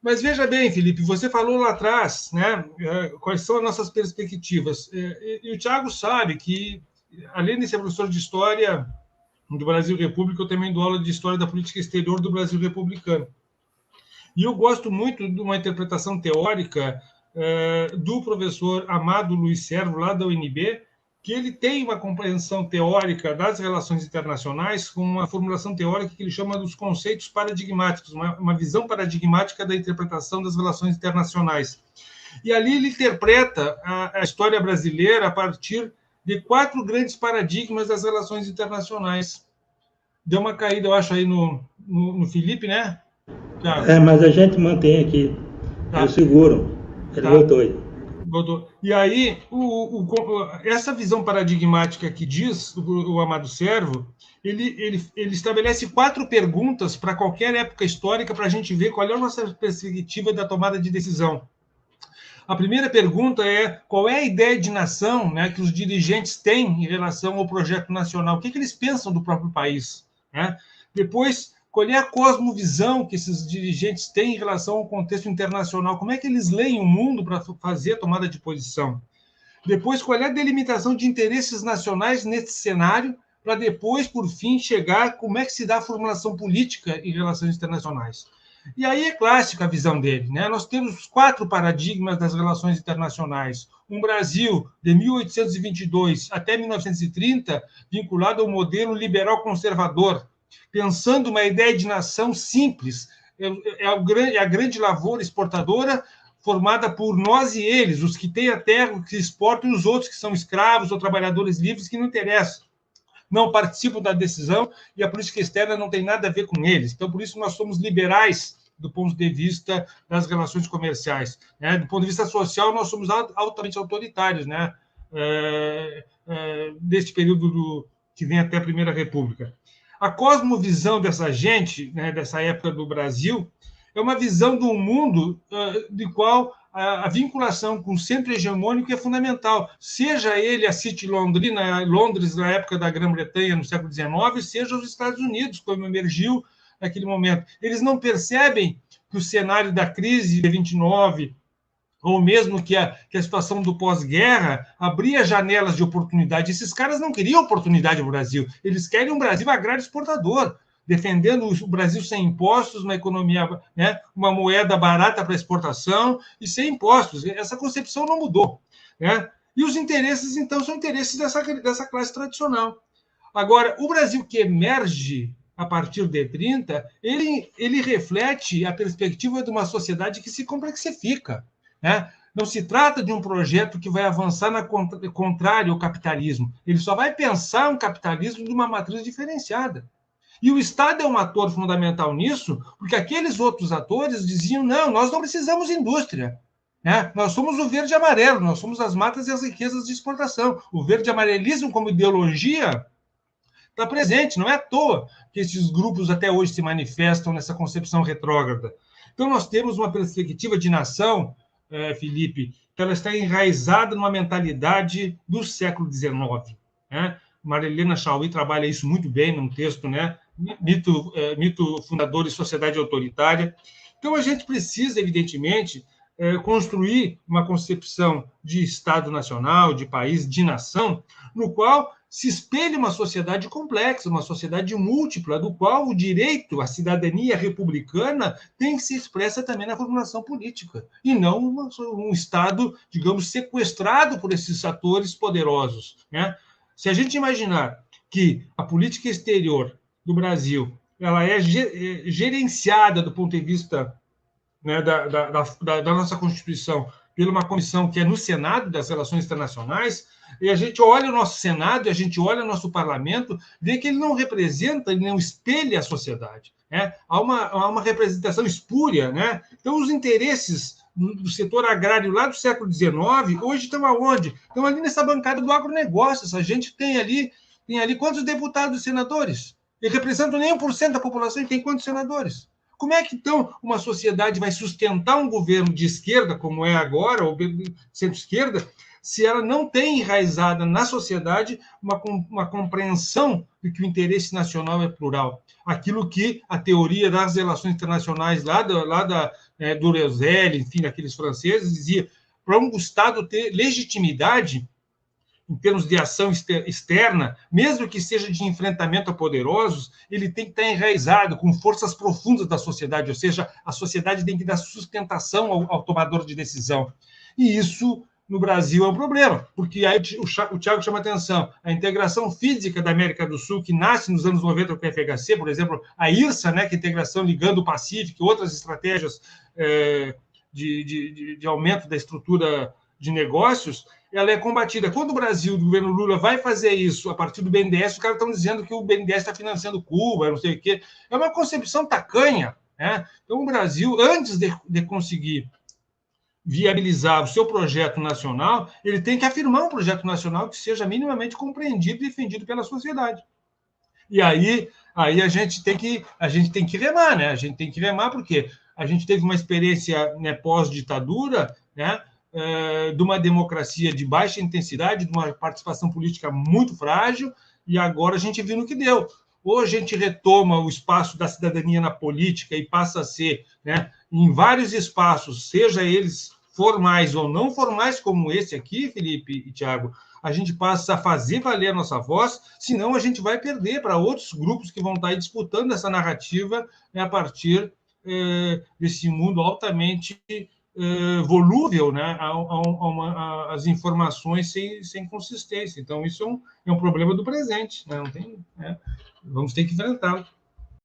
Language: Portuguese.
Mas veja bem, Felipe, você falou lá atrás, né, quais são as nossas perspectivas. E o Thiago sabe que, além de ser professor de História do Brasil República, eu também dou aula de História da Política Exterior do Brasil Republicano. E eu gosto muito de uma interpretação teórica do professor Amado Luiz Servo, lá da UNB, que ele tem uma compreensão teórica das relações internacionais com uma formulação teórica que ele chama dos conceitos paradigmáticos, uma visão paradigmática da interpretação das relações internacionais. E ali ele interpreta a história brasileira a partir de 4 grandes paradigmas das relações internacionais. Deu uma caída, eu acho, aí no Felipe, né, Thiago? Mas a gente mantém aqui. Eu Tá, seguro. Ele tá. voltou aí. E aí, essa visão paradigmática que diz o Amado Servo, ele estabelece 4 perguntas para qualquer época histórica para a gente ver qual é a nossa perspectiva da tomada de decisão. A primeira pergunta é qual é a ideia de nação, né, que os dirigentes têm em relação ao projeto nacional? O que eles pensam do próprio país? Né? Depois, qual é a cosmovisão que esses dirigentes têm em relação ao contexto internacional? Como é que eles leem o mundo para fazer a tomada de posição? Depois, qual é a delimitação de interesses nacionais nesse cenário, para depois, por fim, chegar como é que se dá a formulação política em relações internacionais. E aí é clássica a visão dele. Né? Nós temos os 4 paradigmas das relações internacionais. Um Brasil de 1822 até 1930, vinculado ao modelo liberal conservador, pensando uma ideia de nação simples, é a grande lavoura exportadora formada por nós e eles, os que têm a terra, os que exportam, e os outros que são escravos ou trabalhadores livres que não interessam. Não participam da decisão e a política externa não tem nada a ver com eles. Então, por isso, nós somos liberais do ponto de vista das relações comerciais. Né? Do ponto de vista social, nós somos altamente autoritários, né? Deste período que vem até a Primeira República. A cosmovisão dessa gente, né, dessa época do Brasil, é uma visão do mundo de qual a vinculação com o centro hegemônico é fundamental, seja ele a City Londrina, Londres, na época da Grã-Bretanha, no século XIX, seja os Estados Unidos, como emergiu naquele momento. Eles não percebem que o cenário da crise de 29, ou mesmo que a situação do pós-guerra, abria janelas de oportunidade. Esses caras não queriam oportunidade no Brasil, eles querem um Brasil agrário exportador, defendendo o Brasil sem impostos, uma economia, né, uma moeda barata para exportação e sem impostos. Essa concepção não mudou. Né? E os interesses, então, são interesses dessa classe tradicional. Agora, o Brasil que emerge a partir de 30, ele reflete a perspectiva de uma sociedade que se complexifica. Né? Não se trata de um projeto que vai avançar na contrário ao capitalismo. Ele só vai pensar um capitalismo de uma matriz diferenciada. E o Estado é um ator fundamental nisso, porque aqueles outros atores diziam: não, nós não precisamos de indústria. Né? Nós somos o verde e amarelo, nós somos as matas e as riquezas de exportação. O verde e amarelismo, como ideologia, está presente, não é à toa que esses grupos até hoje se manifestam nessa concepção retrógrada. Então, nós temos uma perspectiva de nação, Felipe, que ela está enraizada numa mentalidade do século XIX. Né? Marilena Chauí trabalha isso muito bem num texto, né? Mito fundador e sociedade autoritária. Então, a gente precisa, evidentemente, construir uma concepção de Estado nacional, de país, de nação, no qual se espelha uma sociedade complexa, uma sociedade múltipla, do qual o direito, a cidadania republicana tem que se expressa também na formulação política, e não um Estado, digamos, sequestrado por esses atores poderosos. Né? Se a gente imaginar que a política exterior do Brasil ela é gerenciada do ponto de vista, né, da nossa Constituição por uma comissão que é no Senado das Relações Internacionais, e a gente olha o nosso Senado, e a gente olha o nosso parlamento, vê que ele não representa, ele não espelha a sociedade. Né? Há uma representação espúria. Né? Então, os interesses do setor agrário lá do século XIX, hoje estão aonde? Estão ali nessa bancada do agronegócio. Essa gente tem ali quantos deputados e senadores? Eles representam nem 1% da população e tem quantos senadores? Como é que, então, uma sociedade vai sustentar um governo de esquerda, como é agora, ou centro-esquerda, se ela não tem enraizada na sociedade uma compreensão de que o interesse nacional é plural. Aquilo que a teoria das relações internacionais do Roselle, enfim, daqueles franceses, dizia, para um Estado ter legitimidade em termos de ação externa, mesmo que seja de enfrentamento a poderosos, ele tem que estar enraizado com forças profundas da sociedade, ou seja, a sociedade tem que dar sustentação ao tomador de decisão. E isso, no Brasil, é um problema, porque aí o Thiago chama atenção, a integração física da América do Sul, que nasce nos anos 90 com o FHC, por exemplo, a IRSA, né, que é a integração ligando o Pacífico, outras estratégias de aumento da estrutura de negócios, ela é combatida. Quando o Brasil, do governo Lula, vai fazer isso a partir do BNDES, os caras estão dizendo que o BNDES está financiando Cuba, não sei o quê. É uma concepção tacanha, né? Então, o Brasil, antes de conseguir viabilizar o seu projeto nacional, ele tem que afirmar um projeto nacional que seja minimamente compreendido e defendido pela sociedade. E aí a gente tem que remar, né? A gente tem que remar porque a gente teve uma experiência, né, pós-ditadura, né, de uma democracia de baixa intensidade, de uma participação política muito frágil, e agora a gente viu no que deu. Ou a gente retoma o espaço da cidadania na política e passa a ser, né, em vários espaços, seja eles formais ou não formais, como esse aqui, Felipe e Thiago, a gente passa a fazer valer a nossa voz, senão a gente vai perder para outros grupos que vão estar aí disputando essa narrativa, né, a partir desse mundo altamente volúvel, né, as informações sem consistência. Então, isso é um problema do presente, né? Não tem, né? Vamos ter que enfrentá-lo.